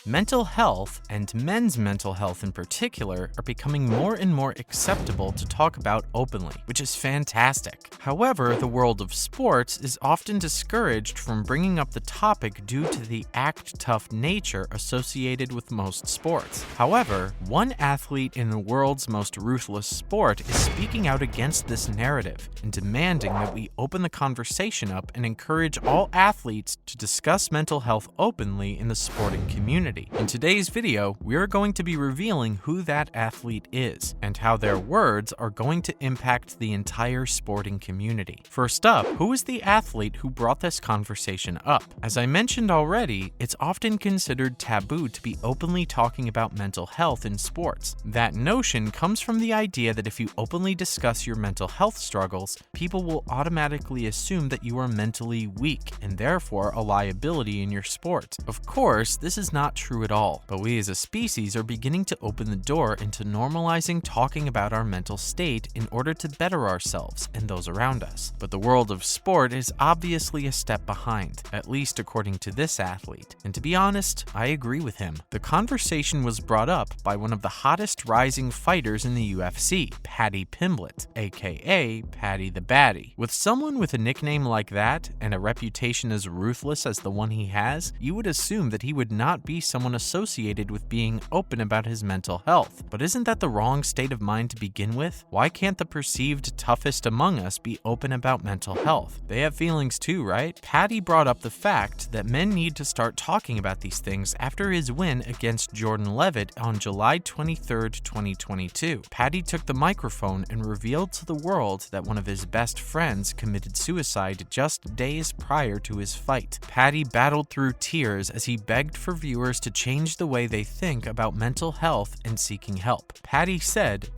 Mental health, and men's mental health in particular, are becoming more and more acceptable to talk about openly, which is fantastic. However, the world of sports is often discouraged from bringing up the topic due to the act-tough nature associated with most sports. However, one athlete in the world's most ruthless sport is speaking out against this narrative and demanding that we open the conversation up and encourage all athletes to discuss mental health openly in the sporting community. In today's video, we are going to be revealing who that athlete is and how their words are going to impact the entire sporting community. First up, who is the athlete who brought this conversation up? As I mentioned already, it's often considered taboo to be openly talking about mental health in sports. That notion comes from the idea that if you openly discuss your mental health struggles, people will automatically assume that you are mentally weak and therefore a liability in your sport. Of course, this is not true at all, but we as a species are beginning to open the door into normalizing talking about our mental state in order to better ourselves and those around us. But the world of sport is obviously a step behind, at least according to this athlete. And to be honest, I agree with him. The conversation was brought up by one of the hottest rising fighters in the UFC, Paddy Pimblett, aka Paddy the Baddie. With someone with a nickname like that and a reputation as ruthless as the one he has, you would assume that he would not be someone associated with being open about his mental health. But isn't that the wrong state of mind to begin with? Why can't the perceived toughest among us be open about mental health? They have feelings too, right? Paddy brought up the fact that men need to start talking about these things after his win against Jordan Leavitt on July 23, 2022. Paddy took the microphone and revealed to the world that one of his best friends committed suicide just days prior to his fight. Paddy battled through tears as he begged for viewers to change the way they think about mental health and seeking help. Paddy said,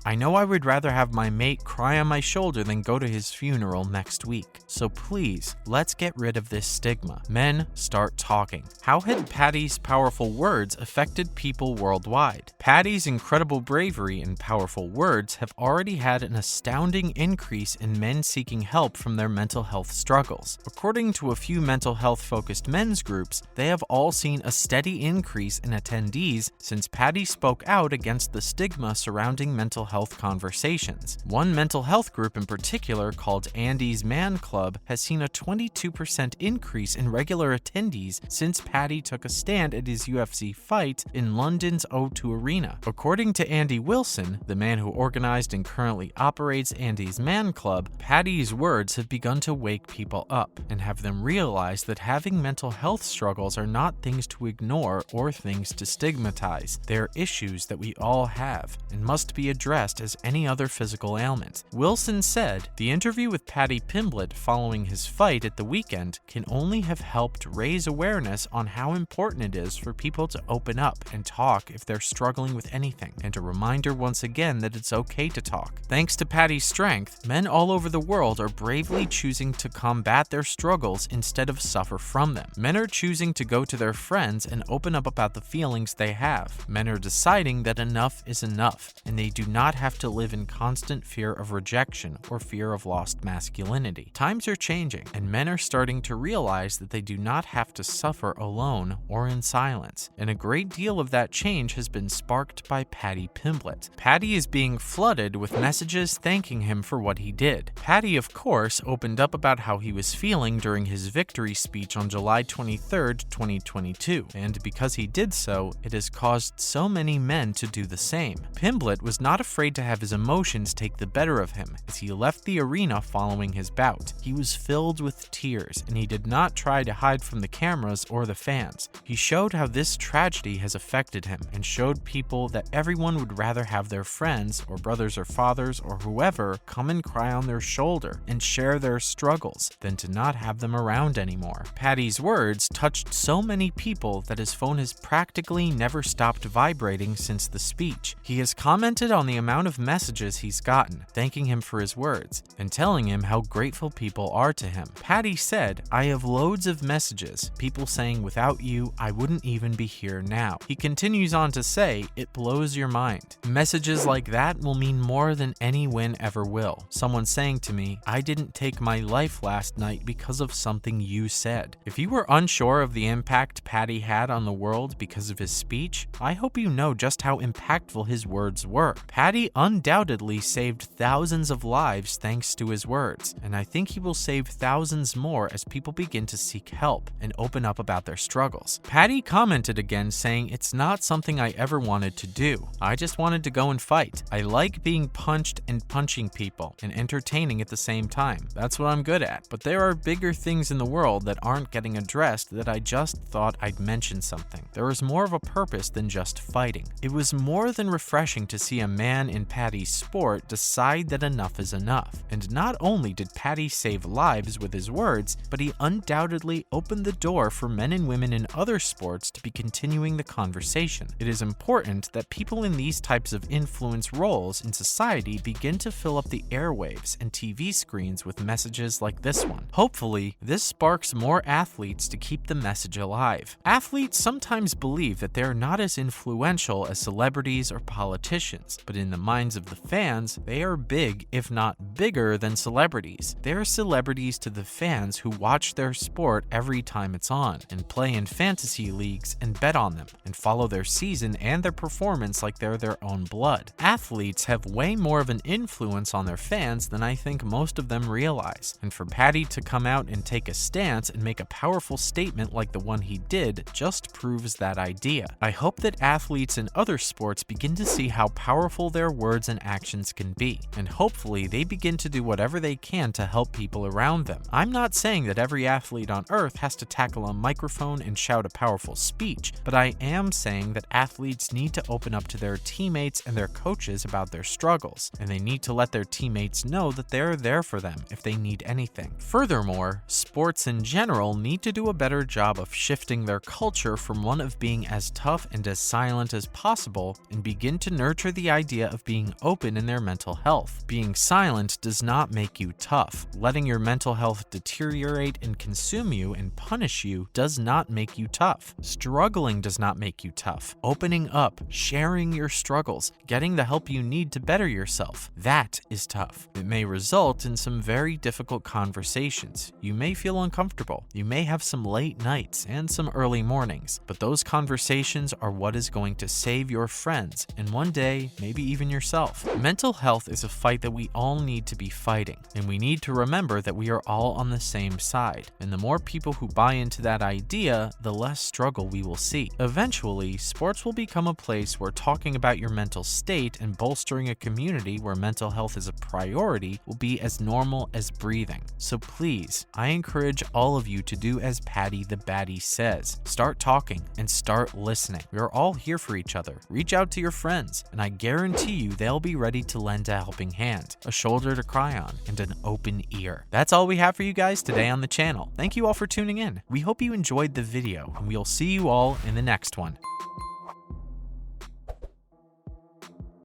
I know I would rather have my mate cry on my shoulder than go to his funeral next week. So please, let's get rid of this stigma. Men, start talking. How had Paddy's powerful words affected people worldwide? Paddy's incredible bravery and powerful words have already had an astounding increase in men seeking help from their mental health struggles. According to a few mental health-focused men's groups, they have all seen a steady increase in attendees since Paddy spoke out against the stigma surrounding mental health conversations. One mental health group in particular, called Andy's Man Club, has seen a 22% increase in regular attendees since Paddy took a stand at his UFC fight in London's O2 Arena. According to Andy Wilson, the man who organized and currently operates Andy's Man Club, Paddy's words have begun to wake people up and have them realize that having mental health struggles are not things to ignore or things to stigmatize. They're issues that we all have and must be addressed as any other physical ailment. Wilson said, "The interview with Paddy Pimblett following his fight at the weekend can only have helped raise awareness on how important it is for people to open up and talk if they're struggling with anything, and a reminder once again that it's okay to talk." Thanks to Paddy's strength, men all over the world are bravely choosing to combat their struggles instead of suffer from them. Men are choosing to go to their friends and open up about the feelings they have. Men are deciding that enough is enough, and they do not have to live in constant fear of rejection or fear of lost masculinity. Times are changing, and men are starting to realize that they do not have to suffer alone or in silence, and a great deal of that change has been sparked by Paddy Pimblett. Paddy is being flooded with messages thanking him for what he did. Paddy, of course, opened up about how he was feeling during his victory speech on July 23, 2022, and because he did so, it has caused so many men to do the same. Pimblett was not afraid to have his emotions take the better of him as he left the arena following his bout. He was filled with tears, and he did not try to hide from the cameras or the fans. He showed how this tragedy has affected him and showed people that everyone would rather have their friends or brothers or fathers or whoever come and cry on their shoulder and share their struggles than to not have them around anymore. Paddy's words touched so many people that his phone has practically never stopped vibrating since the speech. He has commented on the amount of messages he's gotten, thanking him for his words and telling him how grateful people are to him. Paddy said, "I have loads of messages, people saying without you, I wouldn't even be here now." He continues on to say, "It blows your mind. Messages like that will mean more than any win ever will. Someone saying to me, I didn't take my life last night because of something you said." If you were unsure of the impact impact Paddy had on the world because of his speech, I hope you know just how impactful his words were. Paddy undoubtedly saved thousands of lives thanks to his words, and I think he will save thousands more as people begin to seek help and open up about their struggles. Paddy commented again saying, "It's not something I ever wanted to do. I just wanted to go and fight. I like being punched and punching people and entertaining at the same time. That's what I'm good at. But there are bigger things in the world that aren't getting addressed that I just thought I'd mention something. There was more of a purpose than just fighting." It was more than refreshing to see a man in Paddy's sport decide that enough is enough. And not only did Paddy save lives with his words, but he undoubtedly opened the door for men and women in other sports to be continuing the conversation. It is important that people in these types of influence roles in society begin to fill up the airwaves and TV screens with messages like this one. Hopefully, this sparks more athletes to keep the message alive. Athletes sometimes believe that they are not as influential as celebrities or politicians, but in the minds of the fans, they are big, if not bigger than celebrities. They are celebrities to the fans who watch their sport every time it's on, and play in fantasy leagues and bet on them, and follow their season and their performance like they're their own blood. Athletes have way more of an influence on their fans than I think most of them realize, and for Paddy to come out and take a stance and make a powerful statement like the one he did just proves that idea. I hope that athletes in other sports begin to see how powerful their words and actions can be, and hopefully they begin to do whatever they can to help people around them. I'm not saying that every athlete on earth has to tackle a microphone and shout a powerful speech, but I am saying that athletes need to open up to their teammates and their coaches about their struggles, and they need to let their teammates know that they're there for them if they need anything. Furthermore, sports in general need to do a better job of shifting their culture from one of being as tough and as silent as possible and begin to nurture the idea of being open in their mental health. Being silent does not make you tough. Letting your mental health deteriorate and consume you and punish you does not make you tough. Struggling does not make you tough. Opening up, sharing your struggles, getting the help you need to better yourself, that is tough. It may result in some very difficult conversations. You may feel uncomfortable. You may have some late nights and some early mornings, but those conversations are what is going to save your friends and one day, maybe even yourself. Mental health is a fight that we all need to be fighting, and we need to remember that we are all on the same side. And the more people who buy into that idea, the less struggle we will see. Eventually, sports will become a place where talking about your mental state and bolstering a community where mental health is a priority will be as normal as breathing. So please, I encourage all of you to do as Paddy the Baddie says. Start talking and start listening. We are all here for each other. Reach out to your friends, and I guarantee you they'll be ready to lend a helping hand, a shoulder to cry on, and an open ear. That's all we have for you guys today on the channel. Thank you all for tuning in. We hope you enjoyed the video, and we'll see you all in the next one.